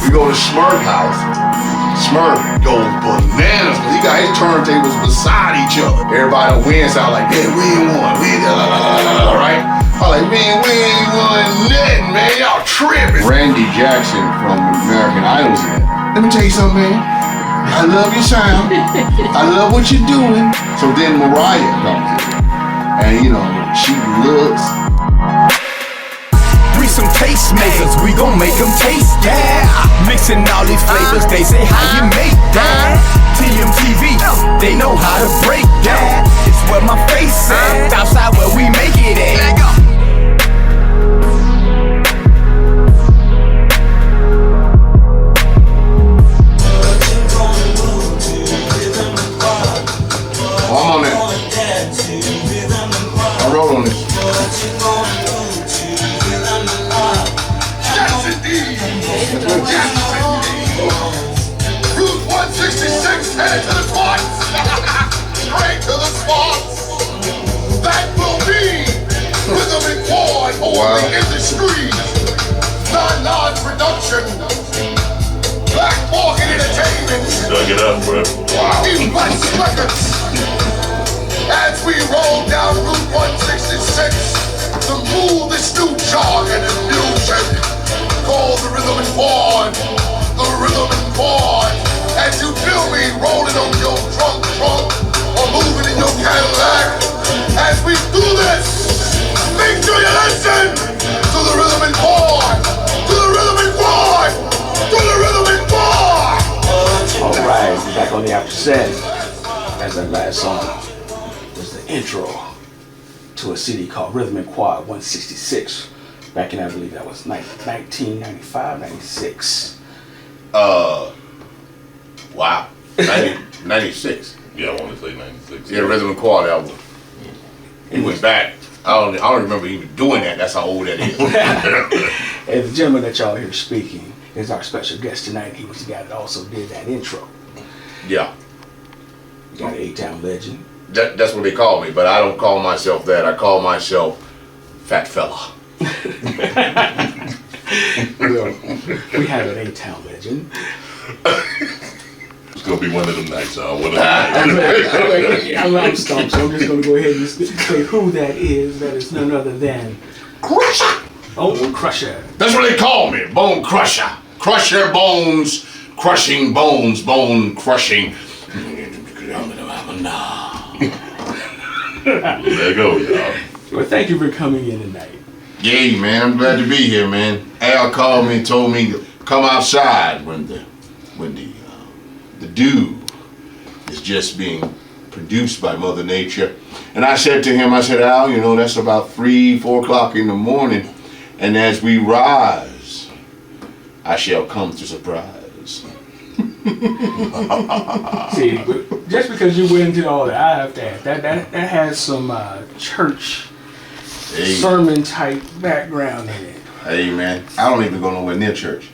We go to Smurf house. Smurf goes bananas. He got his turntables beside each other. Everybody wins out like, man, we ain't won. We ain't right? I'm like, man, we ain't won nothing, man. Y'all tripping. Randy Jackson from American Idol's in it. Let me tell you something, man. I love your sound. I love what you're doing. So then Mariah comes in. And you know, she looks. We some tastemakers, we gon' make them taste, yeah. Mixing all these flavors, they say how you make that. TMTv, they know how to break that. It's where my face at, outside where we make it at. I'm on that. I wrote on this. Yes, indeed. Yes, indeed. Route 166 headed to the spots. Straight to the spots. That will be Rhythm and Quad on the industry. Non production. Black Market Entertainment. Dug it up, bro. Wow. Impact Records. As we roll down Route 166 to move this new jargon and music called the Rhythm and Quad. The Rhythm and Quad. As you feel me rolling on your trunk or moving in your Cadillac. As we do this, make sure you listen to the Rhythm and Quad. To the Rhythm and Quad. To the Rhythm and Quad. Alright, we're back on the after set. As that last song was the intro to a CD called Rhythm and Quad 166. Back in, I believe that was 1995, 96. Wow. 96. Yeah, I want to say 96. Yeah, Rhythm and Quad album. He went back. I don't remember even doing that. That's how old that is. And the gentleman that y'all hear speaking is our special guest tonight. He was the guy that also did that intro. Yeah. You got an A-Town legend. That's what they call me, but I don't call myself that. I call myself Fat Fella. Well, we have an A-Town legend. It's going to be one of them nights, I'm stumped, so I'm just going to go ahead and say who that is. That is none other than Crusher. Bone Crusher. That's what they call me, Bone Crusher. Crush your bones, crushing bones, bone crushing. There you go, y'all. Well, thank you for coming in tonight. Yeah, man, I'm glad to be here, man. Al called me and told me to come outside when the dew is just being produced by Mother Nature. And I said to him, Al, you know, that's about 3, 4 o'clock in the morning. And as we rise, I shall come to surprise. See, just because you went into all that, I have to ask, that has some church sermon type background in it. Hey man, I don't even go nowhere near church.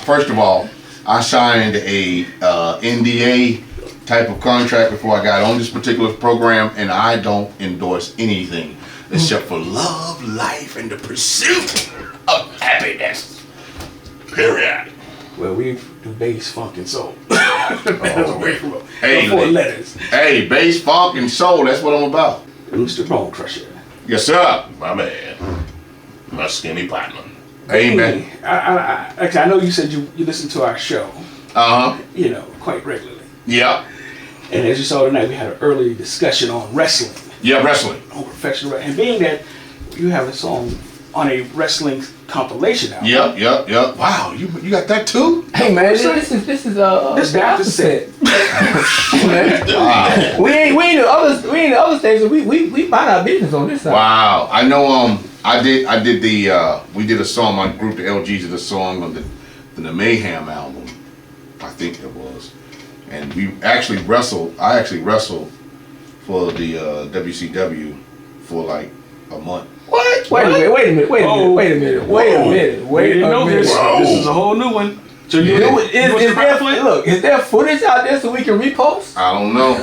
First of all, I signed a NDA type of contract before I got on this particular program, and I don't endorse anything except for love, life, and the pursuit of happiness. Period. Well, we do bass, funk, and soul. Hey, 4 letters. Hey, bass, funk, and soul, that's what I'm about. Mr. Bone Crusher. Yes, sir. My man. My skinny partner. Hey, man. Actually, I know you said you listen to our show. Uh-huh. You know, quite regularly. Yeah. And as you saw tonight, we had an early discussion on wrestling. Yeah, wrestling. On professional wrestling. And being that you have a song on a wrestling compilation album. Yep. Wow, you got that too? Hey man, this is the after set. Wow. We ain't the other stations. We mind our business on this side. Wow. I know we did a song, my group the LGs did a song on the Mayhem album. I think it was. And we actually wrestled. I actually wrestled for the WCW for like a month. What? Wait a minute. This is a whole new one. So is there footage out there so we can repost? I don't know.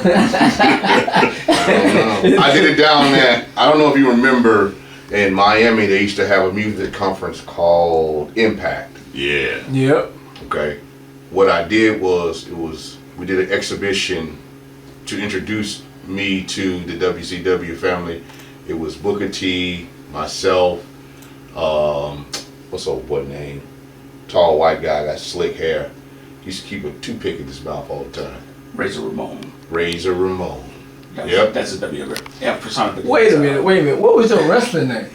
I did it down there. I don't know if you remember In Miami, they used to have a music conference called Impact. Yeah. Yep. Okay. What I did was, we did an exhibition to introduce me to the WCW family. It was Booker T, myself, what's old boy name? Tall white guy, got slick hair. Used to keep a toothpick in his mouth all the time. Razor Ramon. Razor Ramon. That's, Yep. That's a WWF personification. Wait a minute. What was your wrestling name?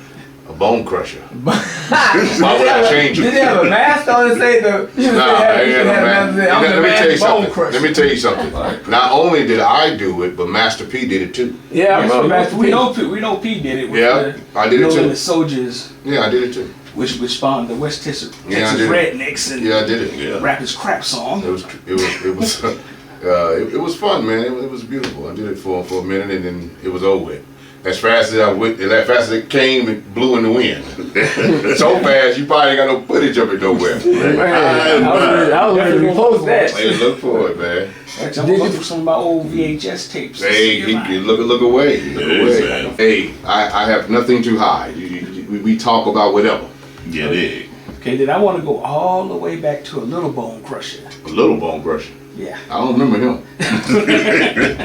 A bone crusher. Why Why would I change Did it? they have a mask on and say the? You should Nah, have they had no mask. man. I'm the Let me tell you masked bone something. crusher. Let me tell you something. Not only did I do it, but Master P did it too. Yeah, I Yes, remember Master we P. know P did it with Yeah, I did it Knowing too. the Soldiers, Yeah, I did it too. which spawned the West Texas, Yeah, I did it. Rednecks and Yeah, I did it. Yeah. Rappers Crap song. It was fun, man. It was beautiful. I did it for a minute, and then it was over with. As fast as it came, it blew in the wind. So fast, you probably ain't got no footage of it nowhere. Man, I was ready to post that. Hey, look for it, man. Actually, I'm looking for some of my old VHS tapes. Hey, look away. Look away. man. Hey, I have nothing to hide. We talk about whatever. Yeah, dig. Okay, then I want to go all the way back to a Little Bone Crusher. A little bone crusher. Yeah. I don't remember him.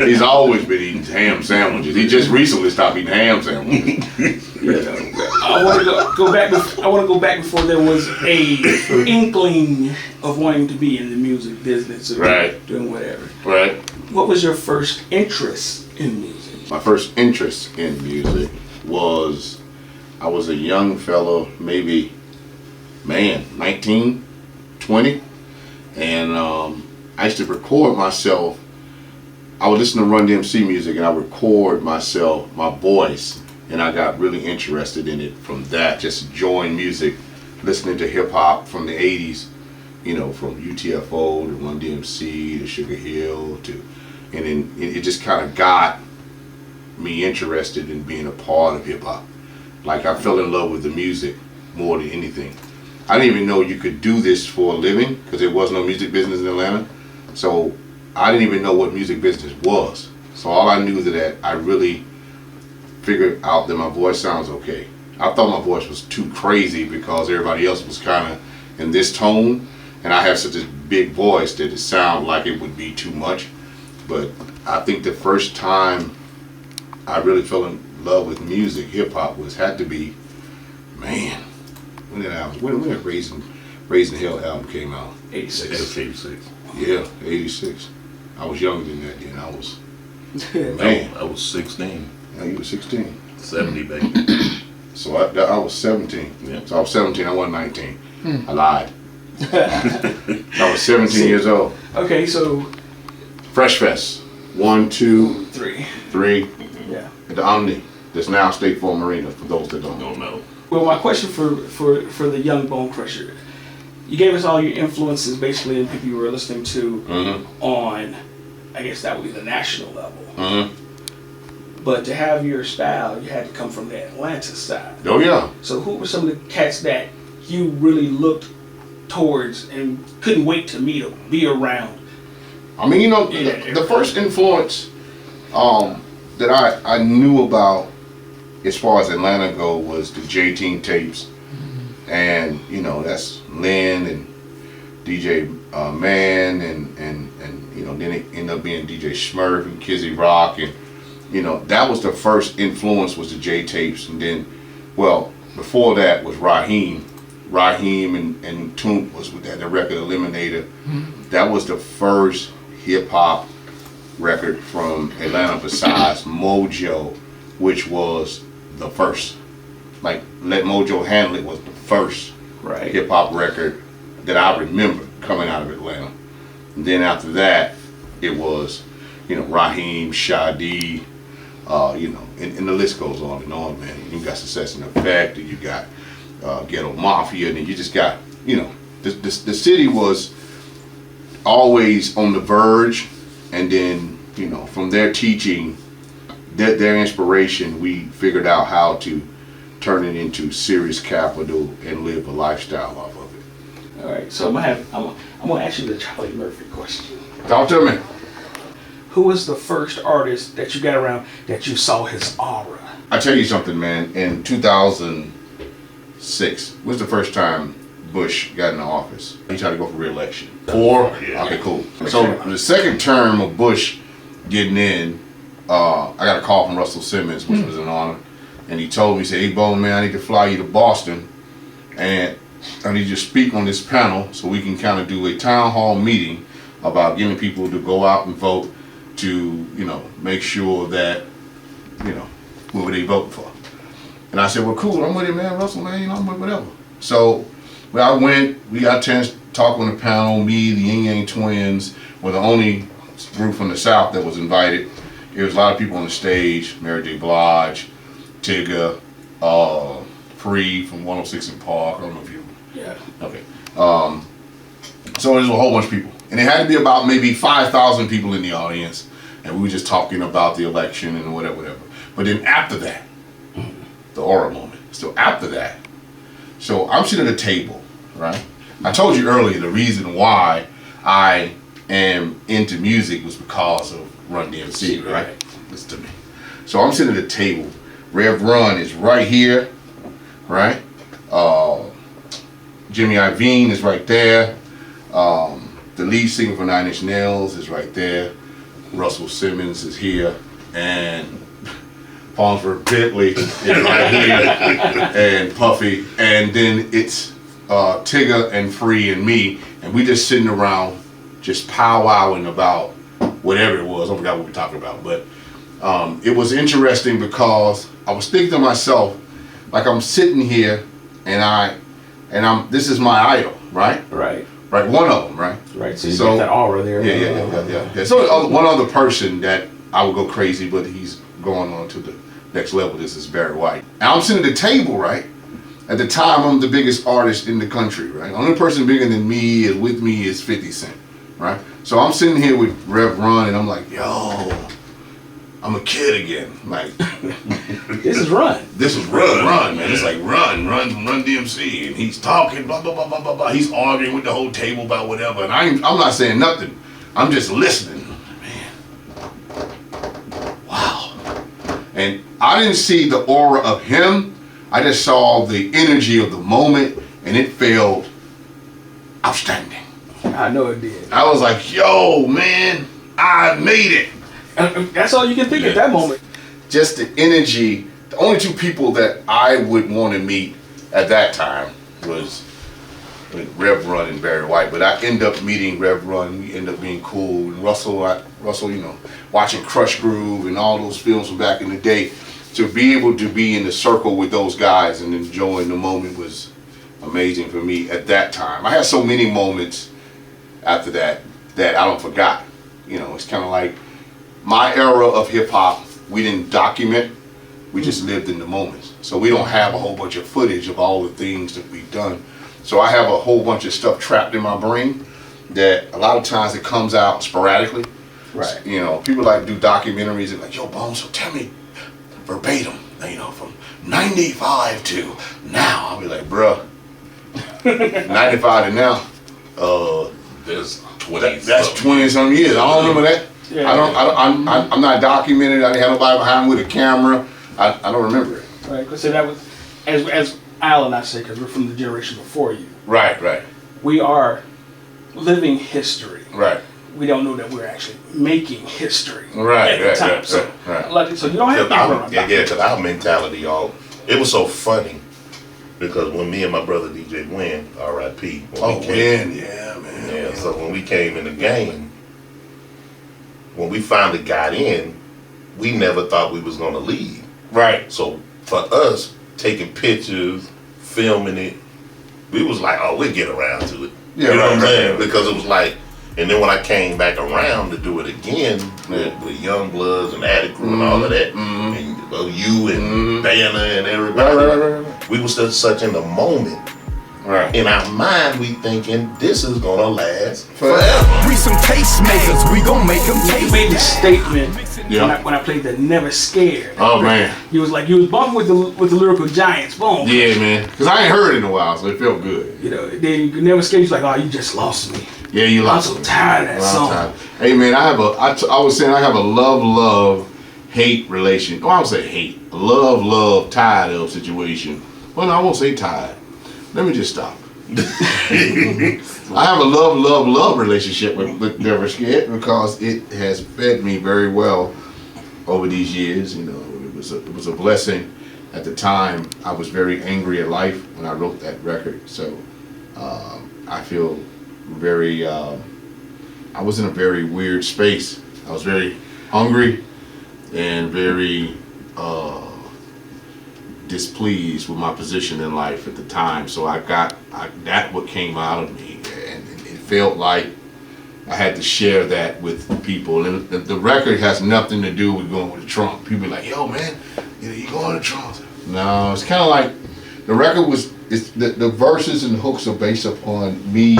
He's always been eating ham sandwiches. He just recently stopped eating ham sandwiches. I want to go back. I want to go back before there was a inkling of wanting to be in the music business or Right. doing whatever. Right. What was your first interest in music? My first interest in music was, I was a young fellow, maybe, 19, 20. And I used to record myself. I would listen to Run DMC music and I would record myself, my voice. And I got really interested in it from that, just enjoying music, listening to hip hop from the 80s, you know, from UTFO to Run DMC to Sugar Hill and then it just kind of got me interested in being a part of hip hop. Like I fell in love with the music more than anything. I didn't even know you could do this for a living because there was no music business in Atlanta. So I didn't even know what music business was. So all I knew that I really figured out that my voice sounds okay. I thought my voice was too crazy because everybody else was kind of in this tone, and I have such a big voice that it sounded like it would be too much. But I think the first time I really fell in love with music, hip hop, had to be, man, when that Raising Hell album came out. 86. That's 86. Yeah, 86. I was younger than that then. I was, man. I was 16. Yeah, you were 16. 70, baby. So I was 17. Yeah. So I was 17, I wasn't 19. I lied. I was 17 years old. Okay, so Fresh Fest. 1, 2, 3. 3. Yeah. At the Omni. That's now State Farm Arena for those that don't know. Don't know. Well, my question for the young Bone Crusher, you gave us all your influences basically and people you were listening to on, I guess that would be the national level. But to have your style, you had to come from the Atlanta side. Oh yeah. So who were some of the cats that you really looked towards and couldn't wait to meet or be around? I mean, you know, the first influence that I knew about as far as Atlanta go was the J-Team tapes. And, you know, that's Lynn and DJ Man and you know, then it ended up being DJ Smurf and Kizzy Rock, and you know, that was the first influence, was the J tapes. And then, well, before that was Raheem and Toomp was with that, the record Eliminator. That was the first hip hop record from Atlanta besides Mojo, which was the first. Like, Let Mojo Handle It was the first hip hop record that I remember coming out of Atlanta. And then after that, it was, you know, Raheem, Shadi, you know, and the list goes on and on, man. You got Success and Effect, and you got Ghetto Mafia, and then you just got, you know, the city was always on the verge, and then, you know, from their teaching, their inspiration, we figured out how to turn it into serious capital and live a lifestyle off of it. All right, so I'm gonna ask you the Charlie Murphy question. Talk to me. Who was the first artist that you got around that you saw his aura? I tell you something, man. In 2006 was the first time Bush got in the office. He tried to go for re-election. 4? Yeah. Okay, cool. So the second term of Bush getting in, I got a call from Russell Simmons, which was an honor. And he told me, he said, hey, Bo, man, I need to fly you to Boston. And I need you to speak on this panel so we can kind of do a town hall meeting about getting people to go out and vote to, make sure that, whoever they vote for. And I said, well, cool, I'm with it, man, Russell, man, I'm with whatever. So, I went, we got a chance to talk on the panel, me, the Yin Yang Twins were the only group from the South that was invited. There was a lot of people on the stage, Mary J. Blige, Tigger, Free from 106 in Park, I don't know if you... Yeah. Okay. So there's a whole bunch of people. And it had to be about maybe 5,000 people in the audience. And we were just talking about the election and whatever. But then after that, the aura moment. So after that, so I'm sitting at a table, right? I told you earlier the reason why I am into music was because of Run DMC, right? Listen to me. So I'm sitting at a table. Rev Run is right here, right? Jimmy Iovine is right there. The lead singer for Nine Inch Nails is right there. Russell Simmons is here, and Farnsworth Bentley is right here, and Puffy, and then it's Tigger and Free and me, and we just sitting around just powwowing about whatever it was. I forgot what we were talking about, but it was interesting because I was thinking to myself, like I'm sitting here, and this is my idol, right? Right. Right, one of them, right? Right. So you get that aura there. Yeah. So one other person that I would go crazy, but he's going on to the next level. This is Barry White. And I'm sitting at the table, right? At the time, I'm the biggest artist in the country, right? The only person bigger than me is with me is 50 Cent, right? So I'm sitting here with Rev Run, and I'm like, yo, I'm a kid again. Like, this is Run. This is Run, man. It's like Run DMC, and he's talking, blah, blah, blah, blah, blah, blah. He's arguing with the whole table about whatever, and I'm not saying nothing. I'm just listening. Man, wow. And I didn't see the aura of him. I just saw the energy of the moment, and it felt outstanding. I know it did. I was like, yo, man, I made it. That's all you can think at that moment. Just the energy. The only two people that I would want to meet at that time was Rev Run and Barry White. But I end up meeting Rev Run. We end up being cool. And Russell, watching Crush Groove and all those films from back in the day. To be able to be in the circle with those guys and enjoying the moment was amazing for me at that time. I had so many moments after that I don't forgot. It's kind of like my era of hip hop, we didn't document, we just lived in the moments. So we don't have a whole bunch of footage of all the things that we've done. So I have a whole bunch of stuff trapped in my brain that a lot of times it comes out sporadically. Right. People like to do documentaries and like, yo, Bones, so tell me verbatim, from 95 to now. I'll be like, bruh, 95 to now, There's 20. that's 20-some years. I don't remember that. Yeah. I'm not documented. I didn't have nobody behind me with a camera. I don't remember it. Right. So that was, as Al and I say, because we're from the generation before you. Right. We are living history. Right. We don't know that we're actually making history Right, at the right, time. right, So, right. So you don't have to Because our mentality, it was so funny because when me and my brother DJ Wynn, R.I.P. Man. Yeah. So when we came in the game, when we finally got in, we never thought we was gonna leave. Right. So for us, taking pictures, filming it, we was like, oh, we'll get around to it. Yeah, you know right, what I'm saying? right. Because it was like, and then when I came back around to do it again with Young Bloods and Attic Crew and all of that, and you and Banner and everybody, Right. we was just such in the moment. Right. In our mind, we thinking this is gonna last Forever. We some tastemakers, we gon' make them You taste. made the statement Yeah. when I played the Never Scared. Oh man. You was bumping with the lyrical giants. Boom. Yeah, man. Because I ain't heard it in a while, so it felt good. Then you Never Scared. You're like, oh, you just lost me. Yeah, you I'm lost so me. tired of that Well, I'm song. tired. Hey man, I was saying I have a love hate relation. Well, I don't say hate. Love, tired of situation. Well, no, I won't say tired. Let me just stop. I have a love relationship with Never Scared because it has fed me very well over these years. You know, it was a blessing. At the time, I was very angry at life when I wrote that record. So I feel very. I was in a very weird space. I was very hungry and very displeased with my position in life at the time. So that what came out of me, and it felt like I had to share that with people. And the record has nothing to do with going with Trump. People be like, yo man, you going to Trump? No, it's kind of like the record the verses and hooks are based upon me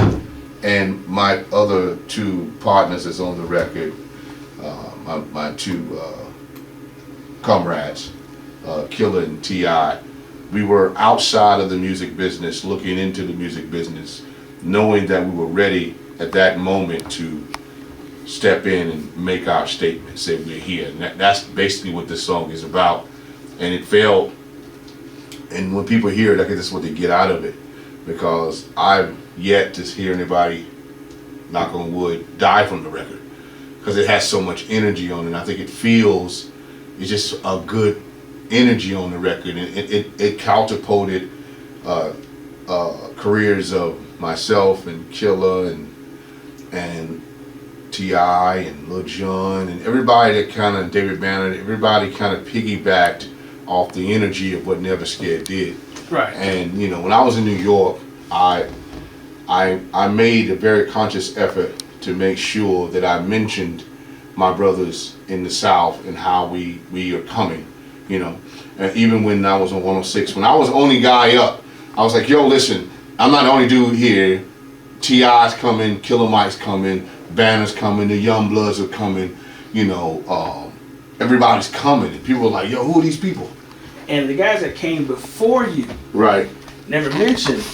and my other two partners that's on the record, my two comrades, Killer and T.I. We were outside of the music business, looking into the music business, knowing that we were ready at that moment to step in and make our statement, say we're here. And that's basically what this song is about. And it felt, and when people hear it, I guess that's what they get out of it. Because I've yet to hear anybody, knock on wood, die from the record. Because it has so much energy on it. And I think it's just a good energy on the record. And it catapulted careers of myself and Killer and T.I. and Lil Jon and everybody that kind of, David Banner, everybody kind of piggybacked off the energy of what Never Scared did. Right. And you know, when I was in New York, I made a very conscious effort to make sure that I mentioned my brothers in the South and how we are coming, you know. And even when I was on 106, when I was the only guy up, I was like, yo, listen, I'm not the only dude here. T.I.'s coming, Killer Mike's coming, Banner's coming, the Young Bloods are coming, you know, everybody's coming. And people were like, yo, who are these people? And the guys that came before you Right. never mentioned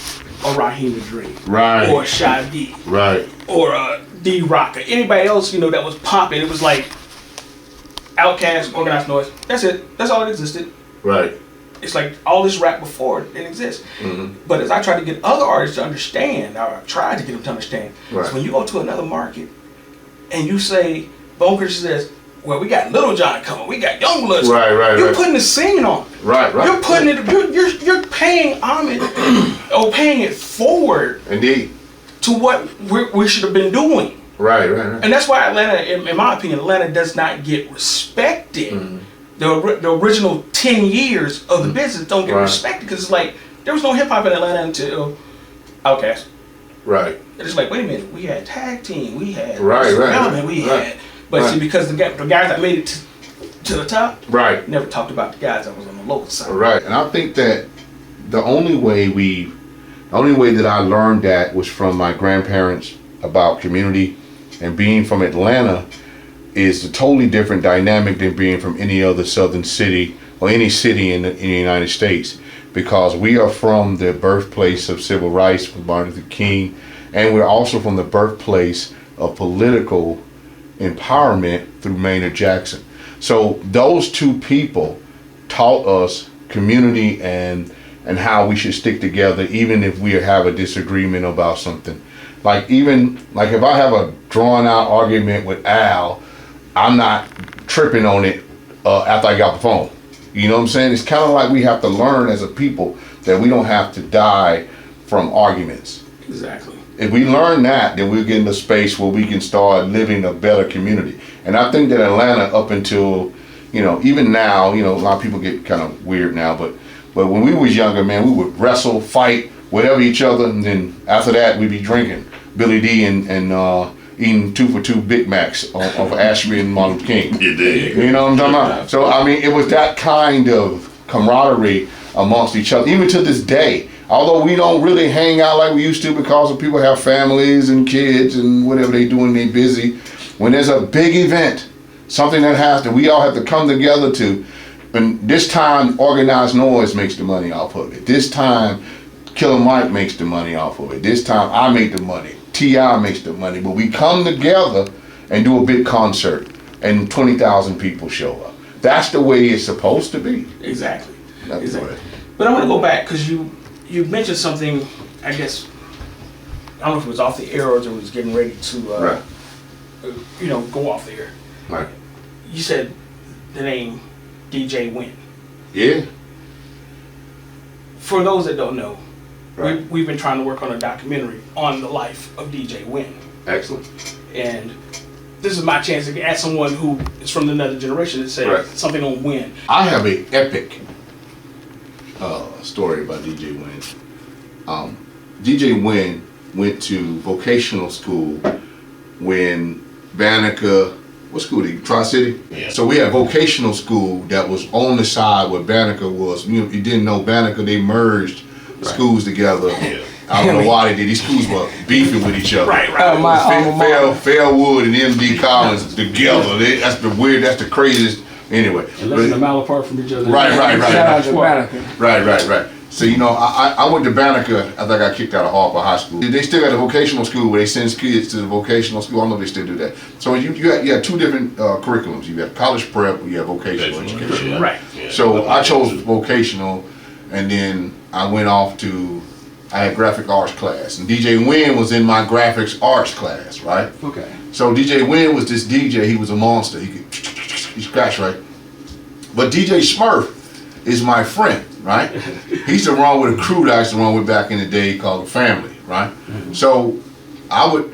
a Raheem the Dream. Right. Or Shy D. Right. Or D Rocker. Anybody else, you know, that was popping. It was like Outkast, Organized Noise. That's it. That's all that existed. Right. It's like all this rap before it didn't exist. Mm-hmm. But as I tried to get other artists to understand, or I tried to get them to understand, Right. so when you go to another market and you say, Bone Christian says, well, we got Little John coming, we got Young Bloods. Right, right, You're right. putting the scene on. Right, right. You're putting it. You're paying homage or paying it forward Indeed. to what we should have been doing. Right, right, right. And that's why Atlanta, in my opinion, Atlanta does not get respected. Mm-hmm. The original 10 years of the business don't get Right. respected because it's like there was no hip hop in Atlanta until Outkast. Right. It's like, wait a minute, we had Tag Team, we had Right, right, Element, right, we right. had, but Right. see, because the guys that made it to the top, Right. never talked about the guys that was on the local side. Right. And I think that the only way that I learned that was from my grandparents about community, and being from Atlanta is a totally different dynamic than being from any other southern city or any city in the United States, because we are from the birthplace of civil rights from Martin Luther King, and we're also from the birthplace of political empowerment through Maynard Jackson. So those two people taught us community and how we should stick together even if we have a disagreement about something. Like if I have a drawn out argument with Al, I'm not tripping on it after I got the phone. You know what I'm saying? It's kind of like we have to learn as a people that we don't have to die from arguments. Exactly. If we learn that, then we'll get in a space where we can start living a better community. And I think that Atlanta, up until, you know, even now, you know, a lot of people get kind of weird now, but when we was younger, man, we would wrestle, fight, whatever each other, and then after that, we'd be drinking Billy D and eating 2 for $2 Big Macs of Ashby and Martin Luther King. You did. You know what I'm talking about? So, I mean, it was that kind of camaraderie amongst each other, even to this day. Although we don't really hang out like we used to because of people have families and kids and whatever they doing, they busy. When there's a big event, something that we all have to come together to, and this time Organized Noise makes the money off of it. This time Killer Mike makes the money off of it. This time I make the money. T.I. makes the money. But we come together and do a big concert and 20,000 people show up. that's the way it's supposed to be. Exactly. That's the Exactly. way. But I want to go back because you mentioned something. I guess I don't know if it was off the air or it was getting ready to Right. Go off the air. Right. You said the name DJ Win. Yeah. For those that don't know, Right. we've been trying to work on a documentary on the life of DJ Win, Excellent. and this is my chance to ask someone who is from another generation to say Right. something on Win. I have a epic story about DJ Win. DJ Win went to vocational school when Banneker, what school did he? Tri-City? Yeah. So we had vocational school that was on the side where Banneker was. You didn't know Banneker, they merged schools together. Yeah. I don't know why they did. These schools were beefing with each other. Right. My alma mater. Fairwood and MD Collins together. That's the craziest. Anyway. And less than a mile apart from each other. Right. Shout out to Banneker. Right. So, I went to Banneker after I got kicked out of Harper High School. They still got a vocational school where they send kids to the vocational school. I don't know if they still do that. So you had two different curriculums. You have college prep, you have vocational education. Yeah. Right. Yeah. So I chose vocational, and then I went off to, I had graphic arts class. And DJ Win was in my graphics arts class, right? Okay. So DJ Win was this DJ, he was a monster. He scratched, right? But DJ Smurf is my friend, right? He used to run with a crew that I used to run with back in the day called The Family, right? So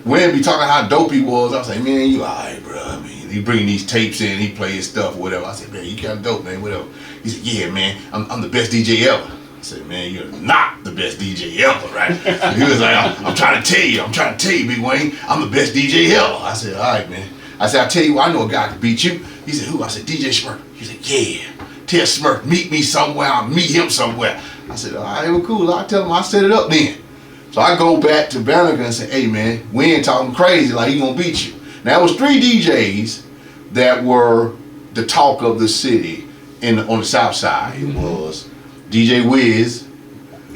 Win be talking how dope he was. I was like, man, you alright, bro. I mean, he bring these tapes in, he play his stuff, whatever. I said, man, you kind of dope, man, whatever. He said, yeah, man, I'm the best DJ ever. I said, man, you're not the best DJ ever, right? He was like, I'm trying to tell you, Big Wayne, I'm the best DJ ever. I said, all right, man. I said, I'll tell you what, I know a guy can beat you. He said, who? I said, DJ Smurf. He said, yeah. Tell Smurf, meet me somewhere, I'll meet him somewhere. I said, all right, well, cool. I'll tell him I'll set it up then. So I go back to Banneker and say, hey, man, we ain't talking crazy like he gonna beat you. Now, it was 3 DJs that were the talk of the city on the south side. It was DJ Wiz.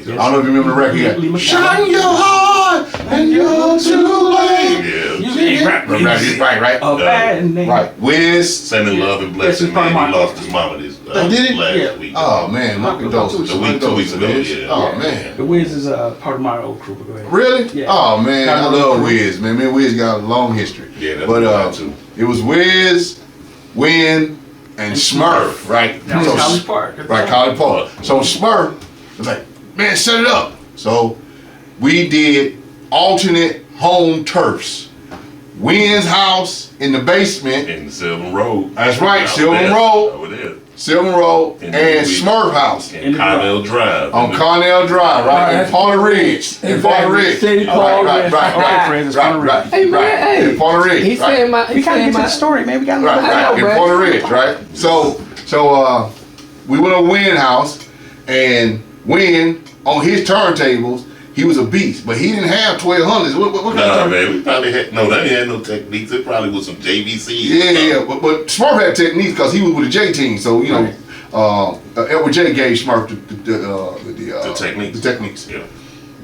I don't know if you remember the record. Lee McCallum. Shine your heart and you're too late. Right. A bad name. Right. Wiz. Sending love and blessing, man. He lost his mama this Did it? last week. Oh, man, my condolences. The week, 2 weeks ago, Wiz. yeah. Oh, Yeah. man. The Wiz is part of my old crew. But go ahead. Really? Yeah. Oh, man, I Not love really. Wiz, man. Me and Wiz got a long history. Yeah, that's but mine too. it was Wiz, Win, and Smurf, right? That was College Park. Right, College Park. So Smurf was like, man, set it up. So we did alternate home turfs. Win's house in the basement. In the Sylvan Road. That's right, I was Sylvan there. Road. I was there. Sylvan Road And and we- Smurf house In Connell Drive. on Cornell Drive, right? In Ponte Ridge. In Ponte Ridge. City Right, Park. right. Hey, man, hey. In Ponte Ridge. He right. said my. We gotta get to the story, man. We gotta look Right, at know, in man. Ponte Ridge, right? So we went to Win house, and Win on his turntables, he was a beast, but he didn't have 1200s. What kind Nah, of turn? man, we probably had, no, they had no techniques. It probably was some JVC. Yeah, but Smurf had techniques because he was with the J team, so you know, Edward J gave Smurf the techniques. The techniques. Yeah.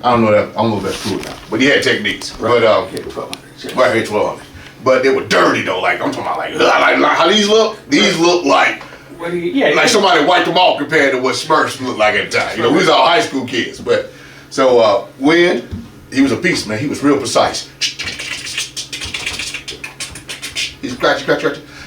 I don't know if that's true or not, but he had techniques. Right. But Okay, 1200. right here 1200. But they were dirty though. Like I'm talking about, like how these look. These look like somebody wiped them off compared to what Smurfs looked like at the time. You know, we was all high school kids. But so Win, he was a beast, man. He was real precise. He's scratch.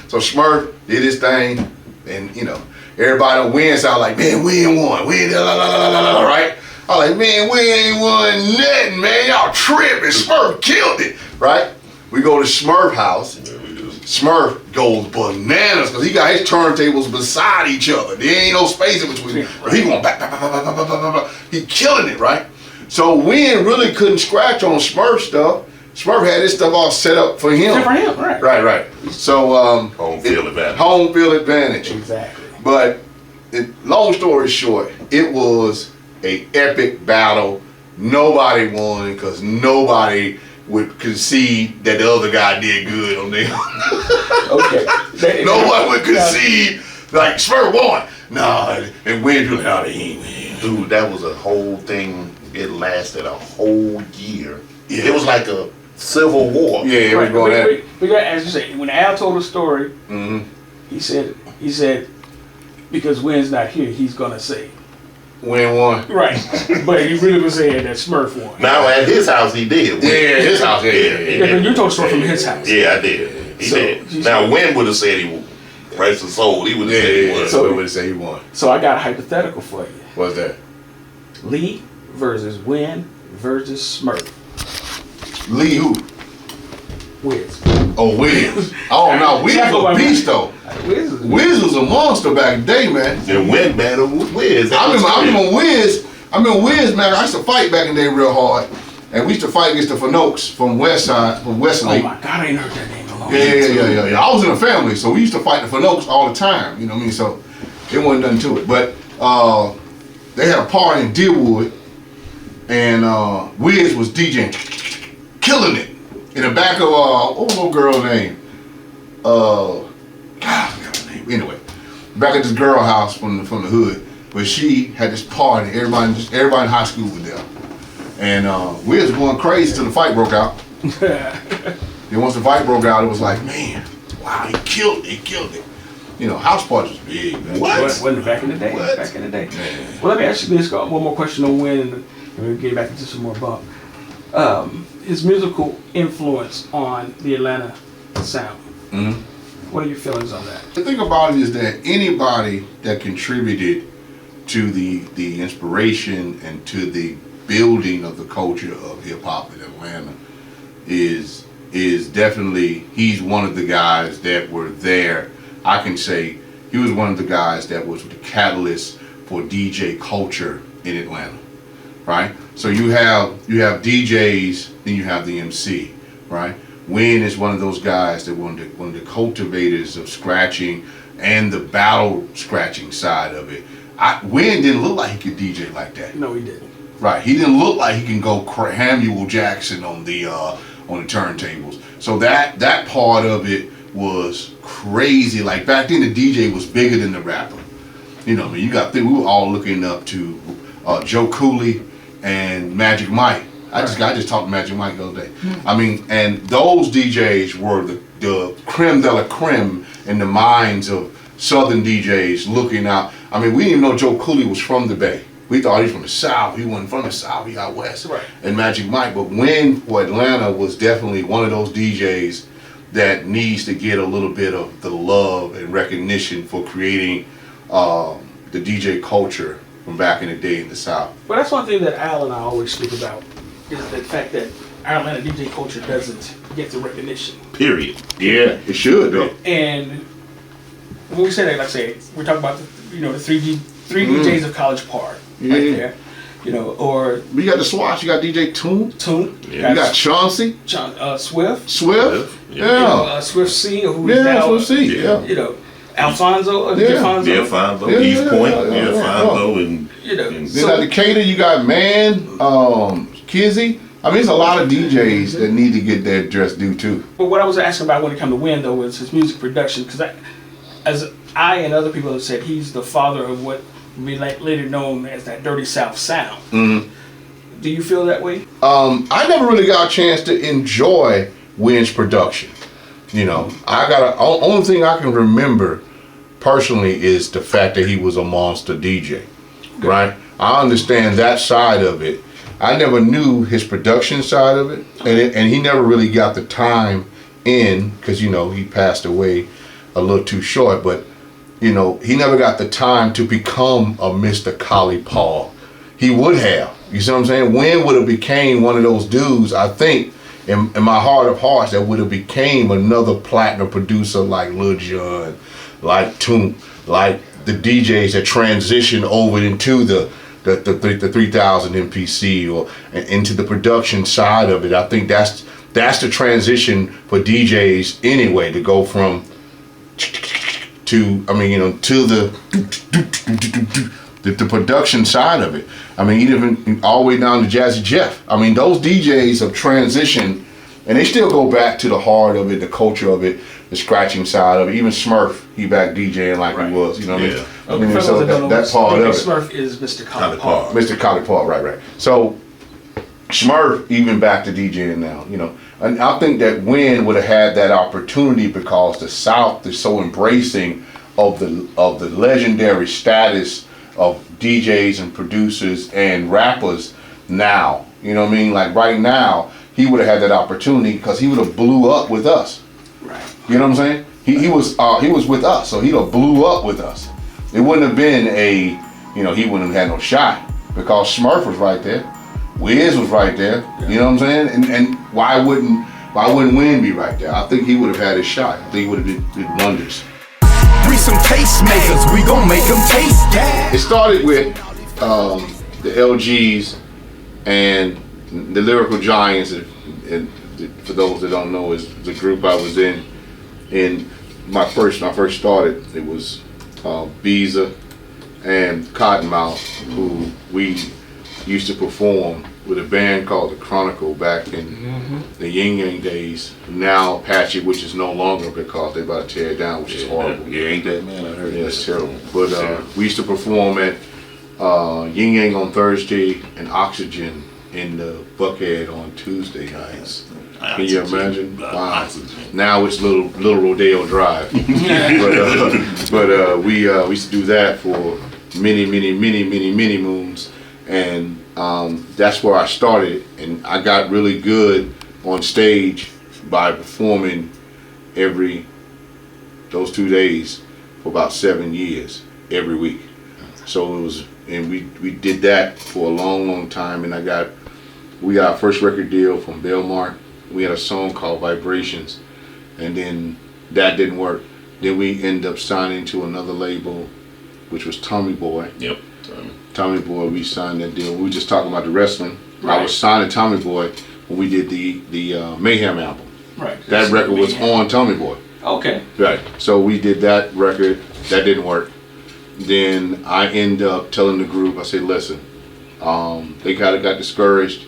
So Smurf did his thing, and you know, everybody on Win sound like, man, Win won. Win, right? I was like, man, we ain't won nothing, man. Y'all tripping. Smurf killed it, right? We go to Smurf house. Yeah, we do. Smurf goes bananas because he got his turntables beside each other. There ain't no space in between. But he going back. He killing it, right? So Win really couldn't scratch on Smurf stuff. Smurf had his stuff all set up for him. For him, right. Right. So Home field advantage. Home field advantage. Exactly. But long story short, it was a epic battle. Nobody won because nobody would concede that the other guy did good on them. Okay. No one would concede like Smurf won. Nah, and Win really out of him. Dude, that was a whole thing. It lasted a whole year. Yeah. It was like a civil war. Yeah, Right, we going at it. but as you say, when Al told the story, Mm-hmm. he said He said, because Wynn's not here, he's gonna say. Win one. Right. But he really was saying that Smurf won. Now at his house he did. Yeah, his house. Yeah. But you told the story from his house. Yeah, I did. He did. Now Wynn would have said he won. Rest of soul, he would have said he won. So would have said he won. So I got a hypothetical for you. What's that? Lee versus Wynn versus Smurf. Lee who? Wiz. Oh, Wiz. Oh no, Wiz was a beast though. Wiz was a monster back in the day, man. And Wynn battled with Wiz. I remember Wiz, man. I used to fight back in the day real hard. And we used to fight against the Fanoaks from Westlake. Oh my God, I ain't heard that name in a long time. Yeah. I was in a family, so we used to fight the Fanoaks all the time. You know what I mean? So it wasn't nothing to it. But they had a party in Deerwood, and Wiz was DJing, killing it. In the back of what was the girl's name? God, I forgot her name. Anyway, back at this girl house from the hood, but she had this party. Everybody in high school was there, and Wiz was going crazy till the fight broke out. Then once the fight broke out, it was like, man, wow, he killed it. You know, house parties was big, man. Wasn't it back in the day? What? Back in the day. Man. Well, let me ask you this. Got one more question on Wynn, and we'll get back into some more bump. His musical influence on the Atlanta sound. Mm-hmm. What are your feelings on that? The thing about it is that anybody that contributed to the inspiration and to the building of the culture of hip hop in Atlanta is definitely, he's one of the guys that were there. I can say he was one of the guys that was the catalyst for DJ culture in Atlanta, right? So you have DJs, then you have the MC, right? Wynn is one of those guys that one of the cultivators of scratching and the battle scratching side of it. Wynn didn't look like he could DJ like that. No, he didn't. Right, he didn't look like he can go Samuel Jackson on the turntables. So that part of it was crazy. Like back then, the DJ was bigger than the rapper. You know, I mean, we were all looking up to Joe Cooley and Magic Mike. I just talked to Magic Mike the other day. I mean, and those DJs were the creme de la creme in the minds of Southern DJs looking out. I mean, we didn't even know Joe Cooley was from the Bay. We thought he was from the South. He wasn't from the South. He out West. Right. And Magic Mike. But Wynn for Atlanta was definitely one of those DJs that needs to get a little bit of the love and recognition for creating the DJ culture from back in the day in the South. Well, that's one thing that Al and I always speak about, is the fact that our Atlanta DJ culture doesn't get the recognition. Period. Yeah, it should though. And when we say that, like I say, we're talking about the three DJs of College Park right there, or you got the Swatch, you got DJ Toon, Yeah. you got Chauncey, Swift, Yeah. Swift C, who is now Swift C, Alfonso, Alfonso, East Point, Alfonso, and then at Decatur you got Kizzy. I mean, there's a lot of DJs that need to get their just due too. But what I was asking about when it comes to Wynn though was his music production, because as I and other people have said, he's the father of what will be later known as that Dirty South sound. Mm-hmm. Do you feel that way? I never really got a chance to enjoy Wynn's production. Only thing I can remember personally is the fact that he was a monster DJ, right? I understand that side of it. I never knew his production side of it, and he never really got the time in, because he passed away a little too short, but he never got the time to become a Mr. Collie Paul. He would have, you see what I'm saying? Wynn would have became one of those dudes, I think, in my heart of hearts, that would have became another platinum producer like Lil Jon, like Toon, like the DJs that transition over into the 3000 MPC or into the production side of it. I think that's the transition for DJs anyway, to go from to the production side of it. I mean, even all the way down to Jazzy Jeff. I mean, those DJs have transitioned, and they still go back to the heart of it, the culture of it, the scratching side of it. Even Smurf, he back DJing like he was. You know what I mean? So that part of it. Smurf is Mr. Collie Park. Mr. Collie Park, right. So Smurf even back to DJing now. And I think that Wynn would have had that opportunity because the South is so embracing of the legendary status of DJs and producers and rappers now. You know what I mean? Like right now, he would have had that opportunity because he would have blew up with us. Right. You know what I'm saying? He was with us, so he'd have blew up with us. It wouldn't have been he wouldn't have had no shot because Smurf was right there, Wiz was right there. Yeah. You know what I'm saying? And why wouldn't Win be right there? I think he would have had his shot. I think he would have did wonders. We some tastemakers, we gon' make them taste that. It started with the LGs and the Lyrical Giants, and for those that don't know, is the group I was in. When I first started, it was Beezer and Cottonmouth, who we used to perform with a band called The Chronicle back in the Yin Yang days. Now Apache, which is no longer because they're about to tear it down, which is horrible. Yeah, ain't that, man? I heard it's terrible. But we used to perform at Yin Yang on Thursday and Oxygen in the Buckhead on Tuesday nights. Can you imagine? Wow. Now it's little Rodeo Drive. but we used to do that for many moons, and that's where I started. And I got really good on stage by performing those 2 days for about 7 years, every week. So it was, and we did that for a long time, and we got our first record deal from Belmont. We had a song called Vibrations, and then that didn't work. Then we ended up signing to another label, which was Tommy Boy. Yep. Tommy Boy, we signed that deal. We were just talking about the wrestling. Right. I was signed to Tommy Boy when we did the Mayhem album. Right. That record was on Tommy Boy. Okay. Right. So we did that record. That didn't work. Then I ended up telling the group, I said, listen, they kind of got discouraged.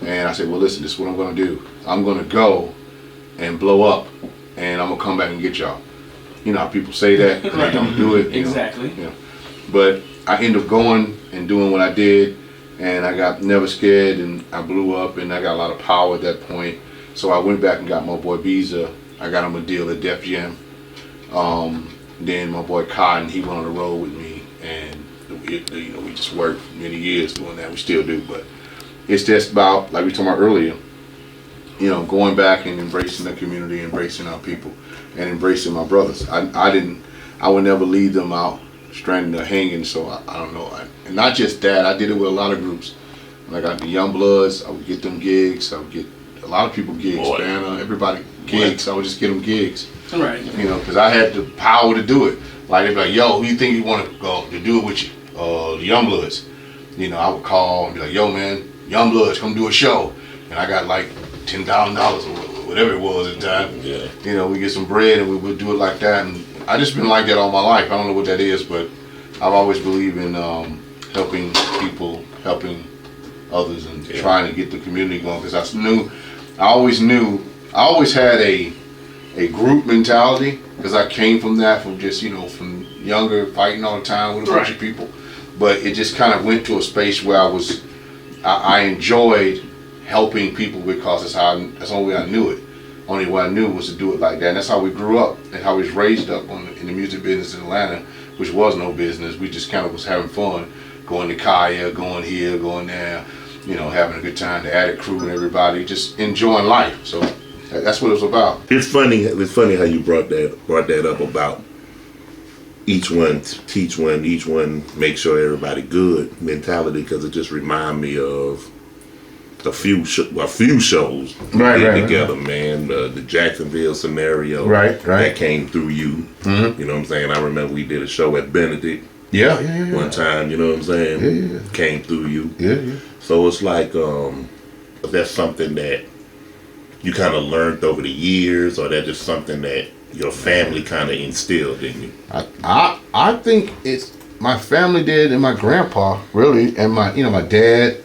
And I said, well, listen, this is what I'm going to do. I'm going to go and blow up, and I'm going to come back and get y'all. You know how people say that, and they don't do it. Exactly. You know. But I ended up going and doing what I did, and I got never scared, and I blew up, and I got a lot of power at that point. So I went back and got my boy Beezer. I got him a deal at Def Jam. Then my boy Cotton, he went on the road with me, and we just worked many years doing that. We still do, but it's just about, like we talked about earlier, going back and embracing the community, embracing our people, and embracing my brothers. I would never leave them out stranded or hanging. So I don't know. And not just that, I did it with a lot of groups. When I got the Young Bloods, I would get them gigs. I would get a lot of people gigs. Banner, everybody gigs. I would just get them gigs. Right. Because I had the power to do it. Like they'd be like, "Yo, who you think you want to go to do it with you?" The Young Bloods. I would call and be like, "Yo, man, Young Bloods, come do a show." And I got like $10,000 or whatever it was at the time. Yeah. We get some bread and we would do it like that. And I just been like that all my life. I don't know what that is, but I've always believed in helping people, helping others, and trying to get the community going. Because I always had a group mentality, because I came from that, from just, from younger, fighting all the time with a bunch of people. But it just kind of went to a space where I enjoyed helping people, because that's the only way I knew it. Only way I knew was to do it like that. And that's how we grew up, and how we was raised up in the music business in Atlanta, which was no business. We just kind of was having fun, going to Kaya, going here, going there, having a good time, the Attic crew and everybody, just enjoying life. So that's what it was about. It's funny how you brought that up about each one teach one, each one make sure everybody good mentality, because it just remind me of a few shows right together, man. The Jacksonville scenario, that came through you. Mm-hmm. You know what I'm saying? I remember we did a show at Benedict. Yeah. One time, you know what I'm saying? Yeah. Came through you. Yeah. So it's like that's something that you kind of learned over the years, or that just something that your family kind of instilled in you? I think it's my family did, and my grandpa really, and my dad.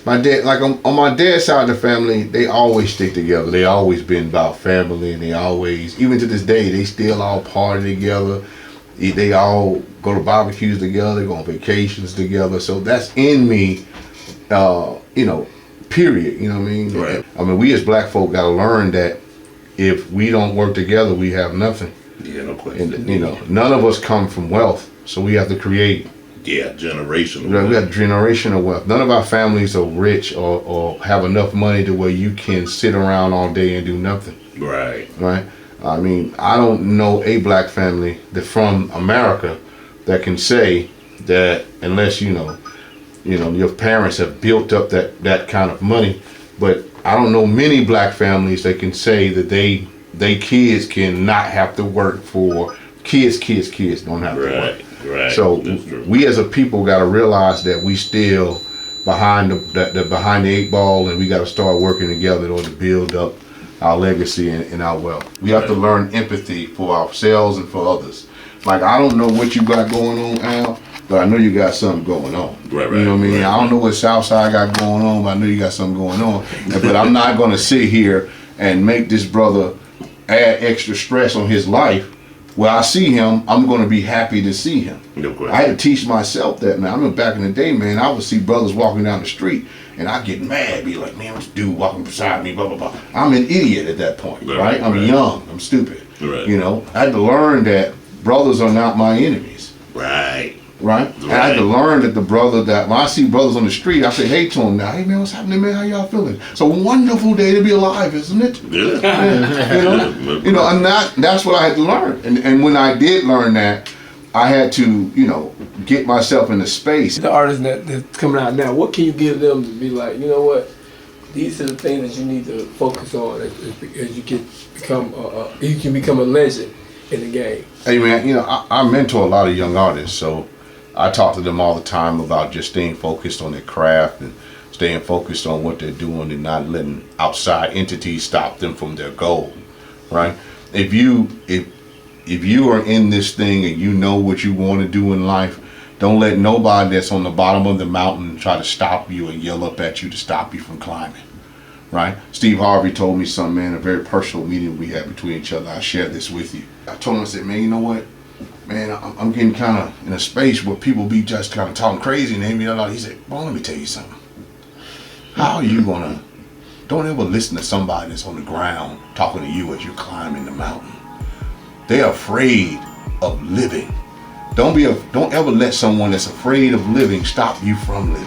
My dad, like on my dad's side of the family, they always stick together. They always been about family, and they always, even to this day, they still all party together. They all go to barbecues together, they go on vacations together. So that's in me, period. You know what I mean? Right. I mean, we as black folk gotta learn that if we don't work together, we have nothing. Yeah, no question. And you know, none of us come from wealth, so we have to create. Yeah, generational. We got generational wealth. None of our families are rich or have enough money to where you can sit around all day and do nothing. Right. Right. I mean, I don't know a black family that from America that can say that unless you know your parents have built up that kind of money. But I don't know many black families that can say that they kids can not have to work for kids don't have to work. Right. So we as a people got to realize that we still behind the 8 ball, and we got to start working together in order to build up our legacy and our wealth. We have to learn empathy for ourselves and for others. Like, I don't know what you got going on, Al, but I know you got something going on. Right. You know what I mean? Right. I don't know what Southside got going on, but I know you got something going on. But I'm not going to sit here and make this brother add extra stress on his life. When I see him, I'm going to be happy to see him. No question. I had to teach myself that, man. I remember back in the day, man, I would see brothers walking down the street, and I'd get mad, be like, man, what's this dude walking beside me, blah, blah, blah. I'm an idiot at that point, right? I'm young, I'm stupid. Right. You know, I had to learn that brothers are not my enemies. Right. Right? And I had to learn that the brother that, when I see brothers on the street, I say, hey to them now, hey man, what's happening, man? How y'all feeling? It's a wonderful day to be alive, isn't it? Yeah. Yeah. You know, and that's what I had to learn. And when I did learn that, I had to, you know, get myself into space. The artists that's coming out now, what can you give them to be like, you know what? These are the things that you need to focus on as you can become a legend in the game. Hey man, you know, I mentor a lot of young artists, so I talk to them all the time about just staying focused on their craft and staying focused on what they're doing and not letting outside entities stop them from their goal, right? If you are in this thing and you know what you want to do in life, don't let nobody that's on the bottom of the mountain try to stop you and yell up at you to stop you from climbing, right? Steve Harvey told me something, man, a very personal meeting we had between each other. I shared this with you. I told him, I said, man, you know what? Man, I'm getting kind of in a space where people be just kind of talking crazy and they be like, he said, well, let me tell you something. How are you gonna, don't ever listen to somebody that's on the ground talking to you as you're climbing the mountain. They're afraid of living. Don't ever let someone that's afraid of living stop you from living.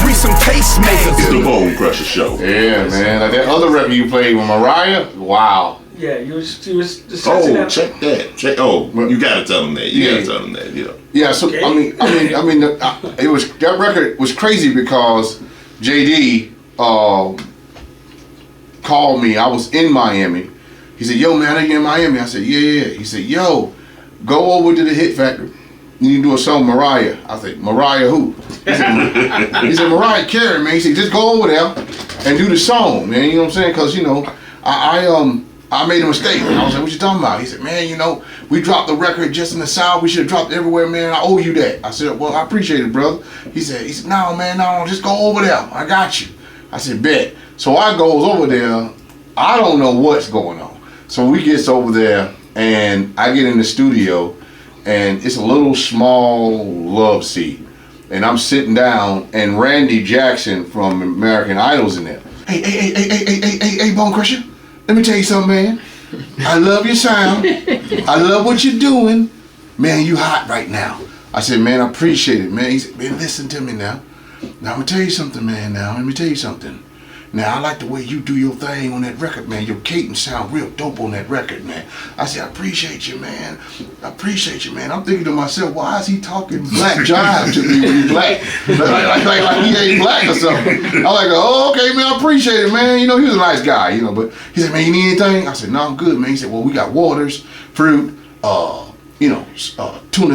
We some tastemakers. It's the Bone Crusher Show. Yeah, man. Like that other record you played with Mariah, wow. Yeah, you was Oh, check that. You gotta tell them that. You gotta tell them that. Yeah. Yeah. So I mean, it was, that record was crazy because JD called me. I was in Miami. He said, "Yo, man, are you in Miami?" I said, "Yeah." He said, "Yo, go over to the Hit Factory. You need to do a song, Mariah." I said, "Mariah who?" He said, "Mariah Carey, man." He said, "Just go over there and do the song, man." You know what I'm saying? Because you know, I made a mistake. I was like, "What you talking about?" He said, "Man, you know, we dropped the record just in the South. We should have dropped it everywhere, man. I owe you that." I said, "Well, I appreciate it, brother." He said, "No, man, no, just go over there. I got you." I said, "Bet." So I goes over there. I don't know what's going on. So we gets over there, and I get in the studio, and it's a little small love seat. And I'm sitting down, and Randy Jackson from American Idol's in there. Hey, Bone Crusher. Let me tell you something, man. I love your sound. I love what you're doing. Man, you hot right now. I said, man, I appreciate it, man. He said, man, listen to me now. Now, I'm going to tell you something, man, now. Let me tell you something. Now, I like the way you do your thing on that record, man. Your cadence sound real dope on that record, man. I said, I appreciate you, man. I appreciate you, man. I'm thinking to myself, why is he talking black jive to me when he's black? Like he ain't black or something. I'm like, oh, okay, man, I appreciate it, man. You know, he was a nice guy, you know. But he said, man, you need anything? I said, no, I'm good, man. He said, well, we got waters, fruit, tuna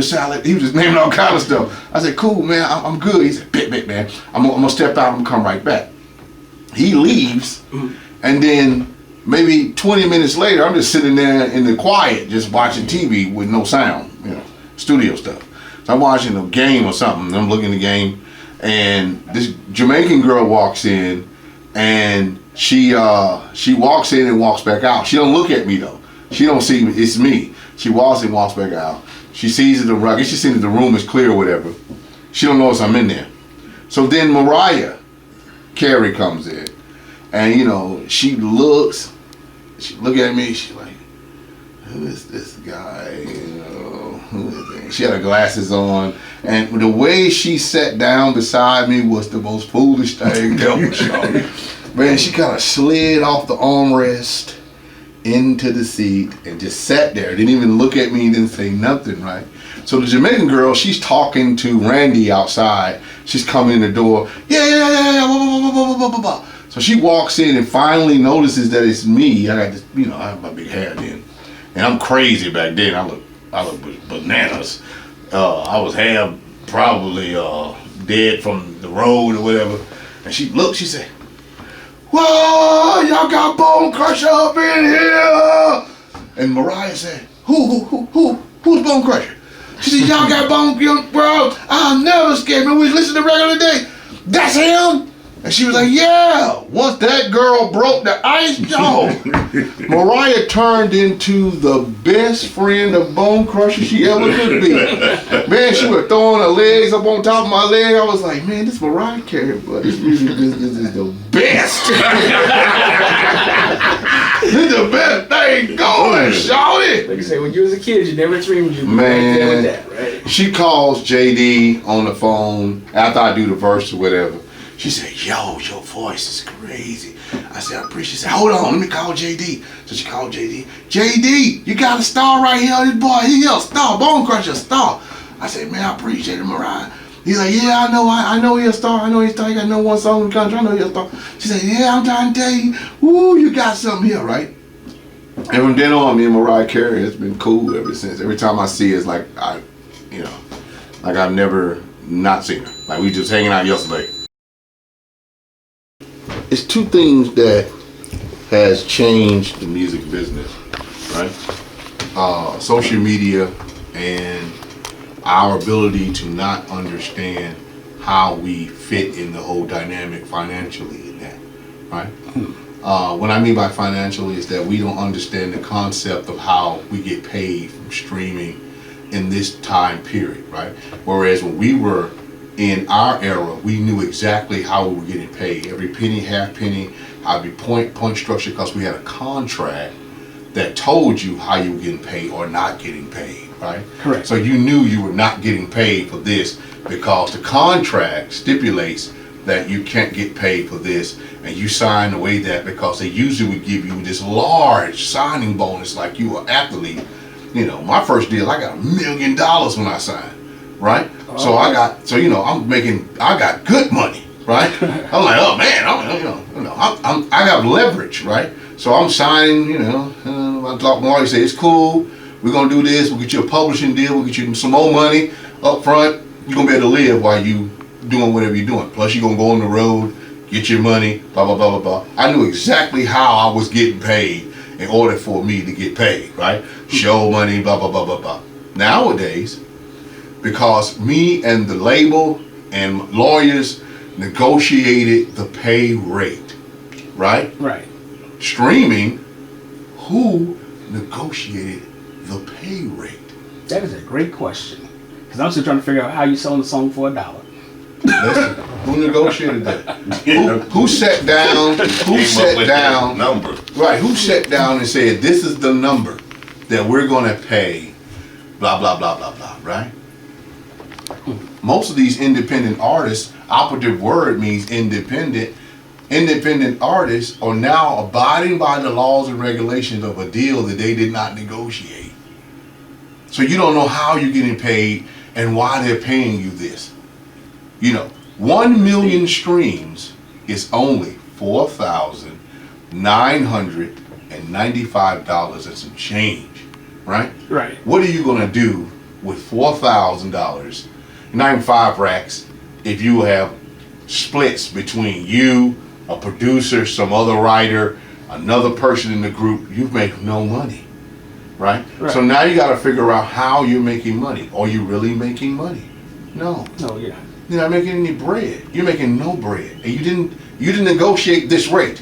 salad. He was just naming all kind of stuff. I said, cool, man, I'm good. He said, bet, man. I'm going to step out. I'm going to come right back. He leaves, and then maybe 20 minutes later, I'm just sitting there in the quiet, just watching TV with no sound, you know, studio stuff. So I'm watching a game or something. I'm looking at the game, and this Jamaican girl walks in, and she walks in and walks back out. She don't look at me though. She don't see me. It's me. She walks in, walks back out. She sees that I guess she sees that the room is clear or whatever. She don't notice I'm in there. So then Mariah Carey comes in, and you know, she looks she look at me, she like, who is this guy? You know, who is it? She had her glasses on, and the way she sat down beside me was the most foolish thing ever, Shawty. Man, she kind of slid off the armrest into the seat and just sat there. Didn't even look at me, didn't say nothing, right? So the Jamaican girl, she's talking to Randy outside. She's coming in the door. Yeah, blah, blah, blah. So she walks in and finally notices that it's me. I got this, you know, I have my big hair then. And I'm crazy back then. I look bananas. I was half probably dead from the road or whatever. And she looked, she said, "Whoa, y'all got Bone Crusher up in here." And Mariah said, who's Bone Crusher? She said, "Y'all got Bone, bro, I'll never skip him. We listen to regular day." "That's him?" And she was like, "Yeah." Once that girl broke the ice, Mariah turned into the best friend of Bone Crusher she ever could be. Man, she was throwing her legs up on top of my leg. I was like, man, this Mariah Carey, but this music business is the best. This is the best thing going, shawty. Like you say, when you was a kid, you never dreamed you'd be right there with that, right? She calls JD on the phone after I do the verse or whatever. She said, "Yo, your voice is crazy." I said, "I appreciate it." She said, "Hold on, let me call JD." So she called JD. "JD, you got a star right here. This boy, he a star, Bone Crusher star." I said, "Man, I appreciate it, Mariah." He's like, "Yeah, I know he's a star. I know he's a star. He got no one song in the country. I know he's a star." She said, "Yeah, I'm trying to tell you, woo, you got something here, right?" And from then on, me and Mariah Carey has been cool ever since. Every time I see her, it's like like I've never not seen her. Like we just hanging out yesterday. It's two things that has changed the music business, right? Social media and our ability to not understand how we fit in the whole dynamic financially in that, right? What I mean by financially is that we don't understand the concept of how we get paid from streaming in this time period, right? Whereas when we were in our era, we knew exactly how we were getting paid. Every penny, half penny, I'd be point structure because we had a contract that told you how you were getting paid or not getting paid, right? Correct. So you knew you were not getting paid for this because the contract stipulates that you can't get paid for this, and you sign away that because they usually would give you this large signing bonus like you were an athlete. You know, my first deal, I got $1 million when I signed, right? So I got good money, right? I'm like, oh man, I got leverage, right? So I'm signing, I talk more, you say, it's cool, we're gonna do this, we'll get you a publishing deal, we'll get you some more money up front, you're gonna be able to live while you doing whatever you're doing. Plus you're gonna go on the road, get your money, blah, blah, blah, blah, blah. I knew exactly how I was getting paid in order for me to get paid, right? Show money, blah, blah, blah, blah, blah. Nowadays, because me and the label and lawyers negotiated the pay rate, right? Right. Streaming, who negotiated the pay rate? That is a great question. Because I'm still trying to figure out how you selling a song for $1. Listen, who negotiated that? Who sat down? Who sat down? Number. Right. Who sat down and said, "This is the number that we're gonna pay," blah blah blah blah blah. Right. Most of these independent artists, operative word means independent. Independent artists are now abiding by the laws and regulations of a deal that they did not negotiate. So you don't know how you're getting paid and why they're paying you this. 1 million streams is only $4,995 and some change, right? Right. What are you gonna do with $4,000, 95 racks, if you have splits between you, a producer, some other writer, another person in the group? You've made no money, right? So now you got to figure out how you're making money. Are you really making money? No. No, yeah. You're not making any bread. You're making no bread, and you didn't negotiate this rate.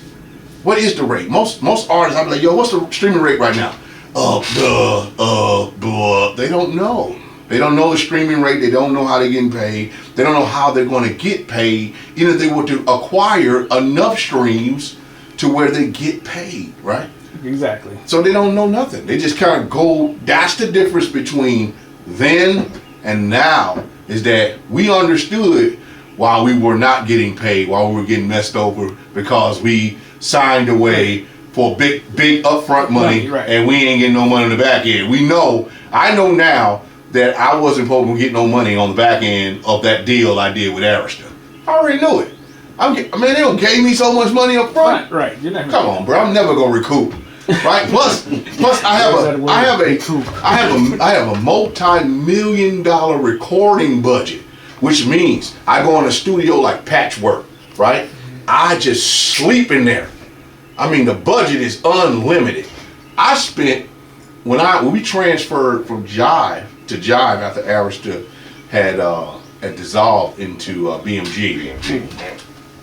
What is the rate? Most artists, I'm like, yo, what's the streaming rate right now? They don't know. They don't know the streaming rate. They don't know how they're getting paid. They don't know how they're going to get paid. Even if they were to acquire enough streams to where they get paid, right? Exactly. So they don't know nothing. They just kind of go. That's the difference between then and now, is that we understood why we were not getting paid, why we were getting messed over, because we signed away for big upfront money, Right. and we ain't getting no money on the back end. I know now that I wasn't supposed to get no money on the back end of that deal I did with Arista. I already knew it. They don't gave me so much money up front. Right. You're not Come on, bro. I'm never gonna recoup. Right? Plus, I have a multi-million-dollar recording budget, which means I go in a studio like Patchwork. Right? I just sleep in there. I mean, the budget is unlimited. I spent when we transferred from Jive to Jive after Arista had dissolved into BMG.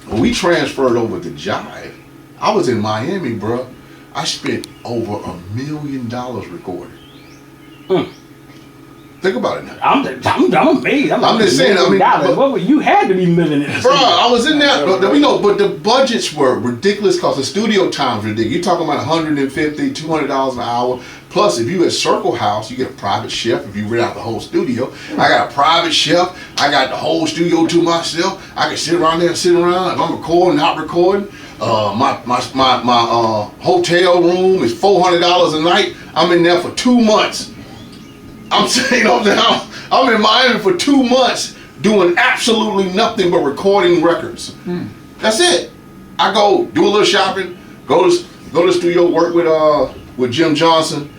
When we transferred over to Jive, I was in Miami, bro. I spent over $1 million recording. Think about it now. I'm amazed. I'm just saying. You had to be living in this. Bro, I was in there. But the budgets were ridiculous because the studio times were ridiculous. You're talking about $150, $200 an hour. Plus, if you at Circle House, you get a private chef. If you rent out the whole studio, I got a private chef. I got the whole studio to myself. I can sit around there, if I'm recording, not recording. My hotel room is $400 a night. I'm in there for 2 months. I'm saying I'm in Miami for 2 months doing absolutely nothing but recording records. That's it. I go do a little shopping, go to the studio, work with Jim Johnson,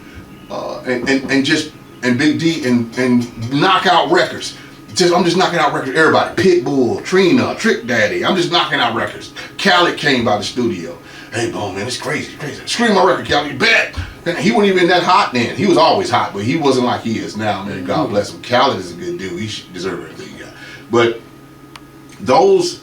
and Big D and knock out records. I'm just knocking out records. Everybody, Pitbull, Trina, Trick Daddy. I'm just knocking out records. Khaled came by the studio. Hey, Bo, man, it's crazy. Scream my record, Khaled. You bet. He wasn't even that hot then. He was always hot, but he wasn't like he is now, man. God bless him. Khaled is a good dude. He should deserve everything he got. But those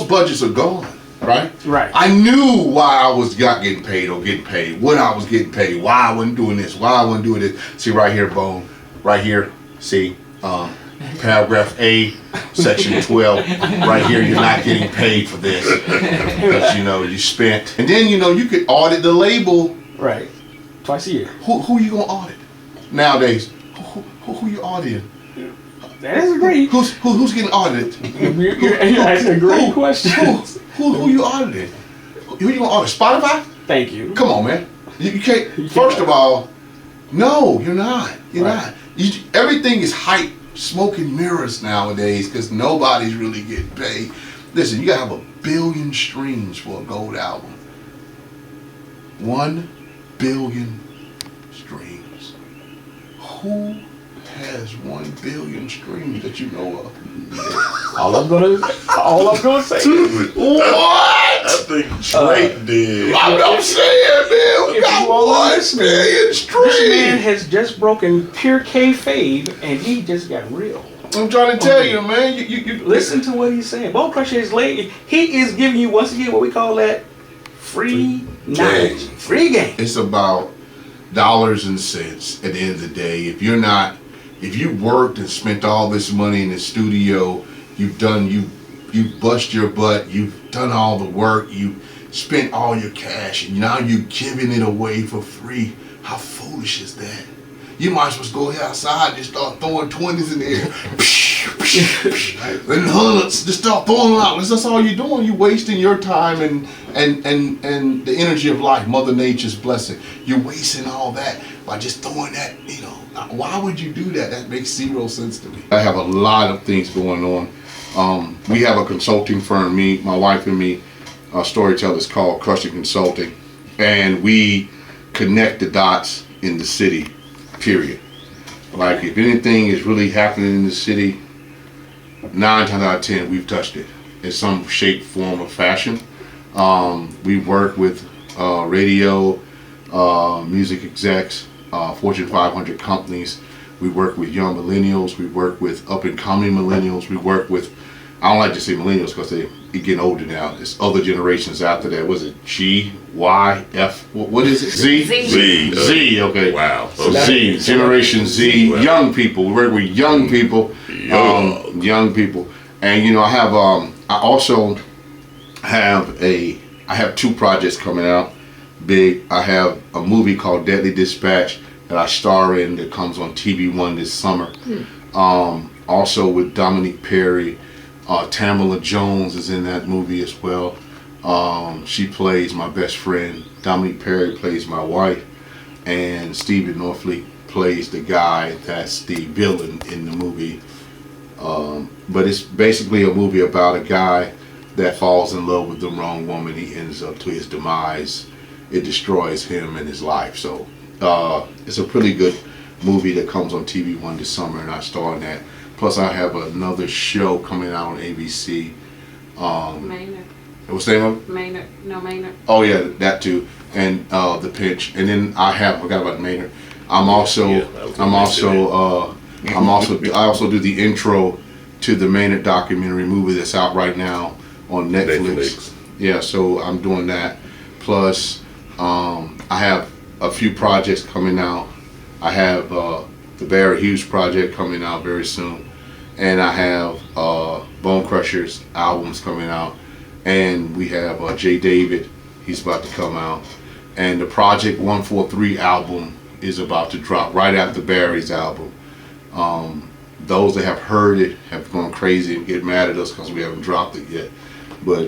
budgets are gone, right? Right. I knew why I was not getting paid or getting paid, when I was getting paid, why I wasn't doing this, why I wasn't doing this. See right here, Bo, right here. See, paragraph A, section 12. Right here, you're not getting paid for this because you spent. And then you could audit the label. Right. Twice a year. Who you gonna audit nowadays? Who you auditing? That is great. Who's getting audited? You're asking a great question. Who you auditing? Who you gonna audit? Spotify? Thank you. Come on, man. You can't. First of all, no, you're not. You're not. Everything is hype, smoke and mirrors nowadays because nobody's really getting paid. Listen, you gotta have 1 billion streams for a gold album. 1 billion streams. Who has 1 billion streams that you know of? All I'm gonna say. What? I think Drake did. I'm saying, man, we got 1 billion streams. This man has just broken pure kayfabe, and he just got real. I'm trying to tell you, man. You listen to what he's saying. Bone Crusher is late. He is giving you once again what we call that free knowledge, free game. It's about dollars and cents at the end of the day. If you worked and spent all this money in the studio, you bust your butt, you've done all the work, you spent all your cash, and now you're giving it away for free. How foolish is that? You might as well go outside and just start throwing 20s in the air. And hundreds, just start throwing them out. That's all you're doing. You're wasting your time and the energy of life, Mother Nature's blessing. You're wasting all that by just throwing that, Why would you do that? That makes zero sense to me. I have a lot of things going on. We have a consulting firm, my wife and me, storytellers called Crushing Consulting. And we connect the dots in the city, period. Like if anything is really happening in the city, 9 times out of 10, we've touched it in some shape, form, or fashion. We work with radio, music execs, Fortune 500 companies. We work with young millennials. We work with up-and-coming millennials. We work with, I don't like to say millennials because they're getting older now. There's other generations after that. Was it G, Y, F? What is it? Z? Z, okay. Wow. So Z, Generation Z, wow. Young people. We work with young people. Young people. And I have, I also have I have 2 projects coming out. Big. I have a movie called Deadly Dispatch that I star in that comes on TV1 this summer. Also with Dominique Perry. Tamala Jones is in that movie as well. She plays my best friend. Dominique Perry plays my wife. And Stephen Norfleet plays the guy that's the villain in the movie. But it's basically a movie about a guy that falls in love with the wrong woman. He ends up to his demise. It destroys him and his life. So it's a pretty good movie that comes on TV1 this summer, and I star in that. Plus, I have another show coming out on ABC. Maynard. What's the name of it? Maynard. No, Maynard. Oh yeah, that too. And The Pinch. And then I forgot about Maynard. I also do the intro to the Maynard documentary movie that's out right now on Netflix. Yeah, so I'm doing that. Plus, I have a few projects coming out. I have the Barry Hughes project coming out very soon. And I have Bone Crushers albums coming out. And we have Jay David, he's about to come out. And the Project 143 album is about to drop right after Barry's album. Those that have heard it have gone crazy and get mad at us because we haven't dropped it yet. But